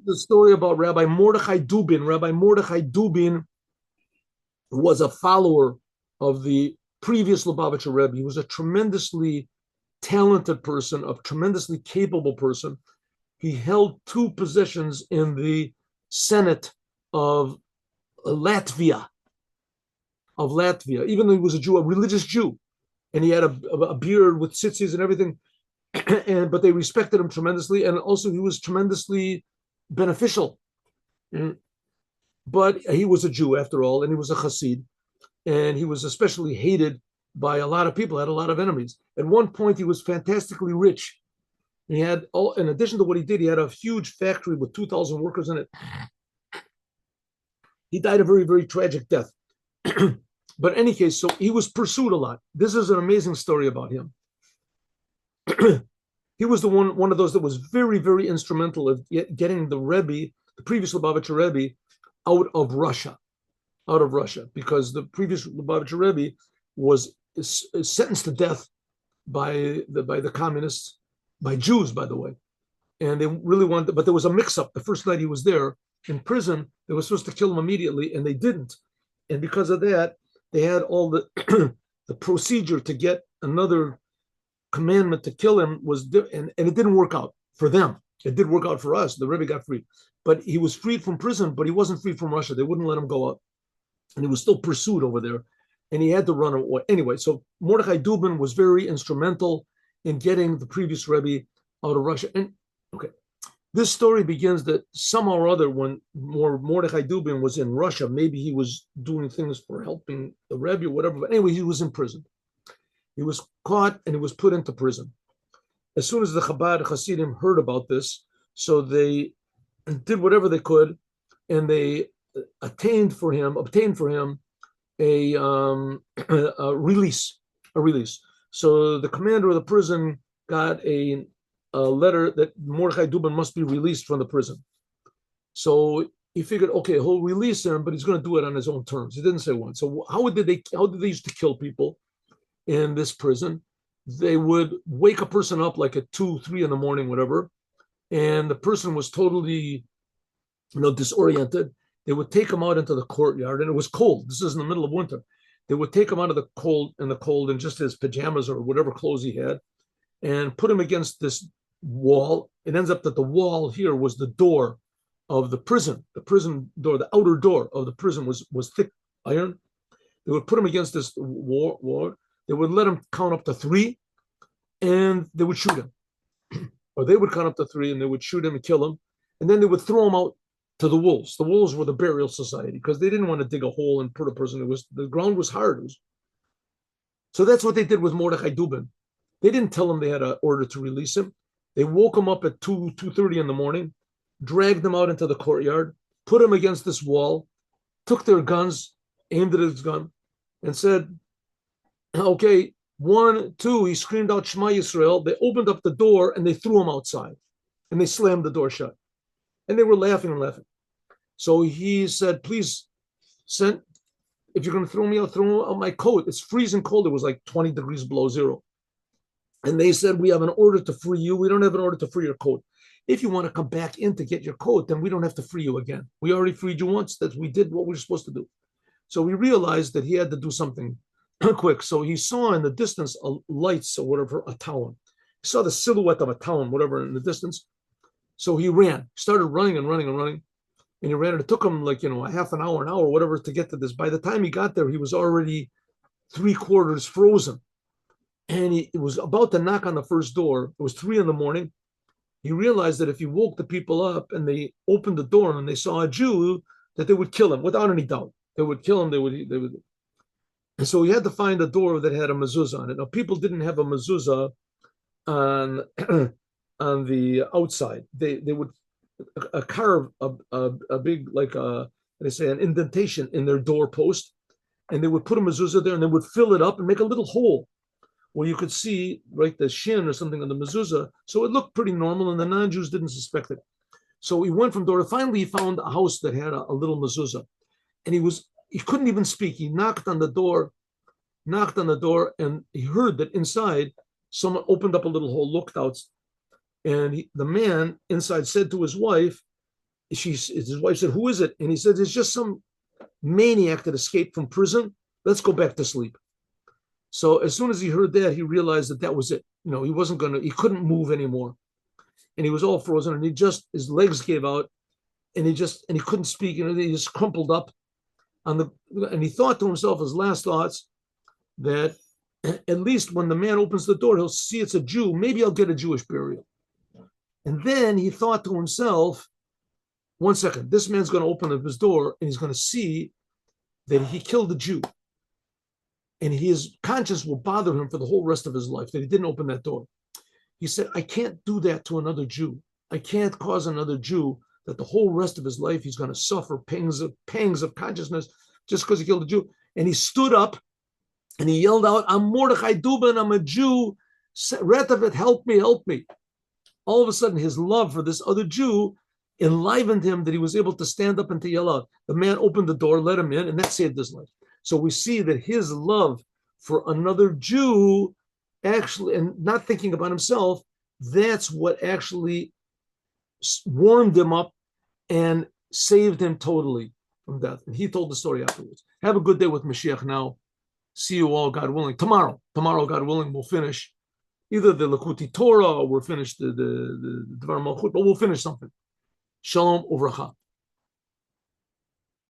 The story about Rabbi Mordechai Dubin. Rabbi Mordechai Dubin was a follower of the previous Lubavitcher Rebbe. He was a tremendously talented person, a tremendously capable person. He held two positions in the Senate of Latvia, even though he was a Jew, a religious Jew, and he had a beard with tzitzis and everything. But they respected him tremendously, and also he was tremendously beneficial. But he was a Jew after all, and he was a Chassid, and he was especially hated by a lot of people. Had a lot of enemies. At one point, he was fantastically rich. He had all, in addition to what he did, he had a huge factory with 2,000 workers in it. He died a very, very tragic death. But in any case, so he was pursued a lot. This is an amazing story about him. He was the one of those that was very, very instrumental of getting the Rebbe, the previous Lubavitcher Rebbe, out of Russia, because the previous Lubavitcher Rebbe was sentenced to death by the communists, by Jews, by the way, and they really wanted. But there was a mix-up. The first night he was there in prison, they were supposed to kill him immediately, and they didn't. And because of that, they had all the the procedure to get another commandment to kill him and it didn't work out for them. It did work out for us. The Rebbe got free, but he was freed from prison, but he wasn't free from Russia. They wouldn't let him go out, and he was still pursued over there, and he had to run away anyway. So Mordechai Dubin was very instrumental in getting the previous Rebbe out of Russia. And okay, this story begins that somehow or other, when Mordechai Dubin was in Russia, maybe he was doing things for helping the Rebbe or whatever. But anyway, he was in prison. He was caught and he was put into prison. As soon as the Chabad Hasidim heard about this, so they did whatever they could, and they obtained for him a, a release. So the commander of the prison got a letter that Mordechai Dubin must be released from the prison. So he figured, okay, he'll release him, but he's going to do it on his own terms. He didn't say when. So how did they used to kill people in this prison? They would wake a person up like at 2, 3 in the morning, whatever, and the person was totally, disoriented. They would take him out into the courtyard, and it was cold. This is in the middle of winter. They would take him out of the cold in just his pajamas or whatever clothes he had, and put him against this wall. It ends up that the wall here was the door of the prison. The prison door, the outer door of the prison was thick iron. They would put him against this wall. They would let him count up to 3, and they would shoot him. Or they would count up to 3, and they would shoot him and kill him. And then they would throw him out to the wolves. The wolves were the burial society because they didn't want to dig a hole and put a person. The ground was hard. So that's what they did with Mordechai Dubin. They didn't tell him they had an order to release him. They woke him up at 2:30 in the morning, dragged him out into the courtyard, put him against this wall, took their guns, aimed at his gun, and said, okay, 1, 2, he screamed out Shema Yisrael. They opened up the door and they threw him outside, and they slammed the door shut. And they were laughing and laughing. So he said, please, if you're going to throw me out, throw out my coat. It's freezing cold. It was like 20 degrees below zero. And they said, we have an order to free you. We don't have an order to free your coat. If you want to come back in to get your coat, then we don't have to free you again. We already freed you once. That we did what we were supposed to do. So we realized that he had to do something quick. So he saw in the distance lights or whatever, a town. He saw the silhouette of a town, whatever, in the distance. So he started running and running and running. And he ran, and it took him like, a half an hour, whatever, to get to this. By the time he got there, he was already 3/4 frozen. And he was about to knock on the first door. It was 3 in the morning. He realized that if he woke the people up and they opened the door and they saw a Jew, that they would kill him without any doubt. They would kill him. They would. And so he had to find a door that had a mezuzah on it. Now, people didn't have a mezuzah on on the outside. They would carve a big, like they say, an indentation in their doorpost, and they would put a mezuzah there, and they would fill it up and make a little hole where you could see right the shin or something on the mezuzah. So it looked pretty normal, and the non-Jews didn't suspect it. So he went from door to finally he found a house that had a little mezuzah, and he couldn't even speak. He knocked on the door, and he heard that inside someone opened up a little hole, looked out, and the man inside said to his wife, his wife said, "Who is it?" And he said, "It's just some maniac that escaped from prison. Let's go back to sleep." So as soon as he heard that, he realized that that was it. He couldn't move anymore, and he was all frozen, and his legs gave out, and he couldn't speak, and he just crumpled up and he thought to himself, his last thoughts, that at least when the man opens the door, he'll see it's a Jew. Maybe I'll get a Jewish burial. And then he thought to himself, 1 second, this man's going to open up his door and he's going to see that he killed a Jew. And his conscience will bother him for the whole rest of his life that he didn't open that door. He said, I can't do that to another Jew. I can't cause another Jew that the whole rest of his life he's going to suffer pangs of consciousness just because he killed a Jew. And he stood up and he yelled out, I'm Mordechai Dubin, I'm a Jew. Retavet, help me, help me. All of a sudden, his love for this other Jew enlivened him that he was able to stand up and to yell out. The man opened the door, let him in, and that saved his life. So we see that his love for another Jew actually, and not thinking about himself, that's what actually warmed him up and saved him totally from death. And he told the story afterwards. Have a good day with Mashiach now. See you all, God willing. Tomorrow, God willing, we'll finish either the Lakuti Torah or we'll finish the Dvar Malchut, but we'll finish something. Shalom uvracha.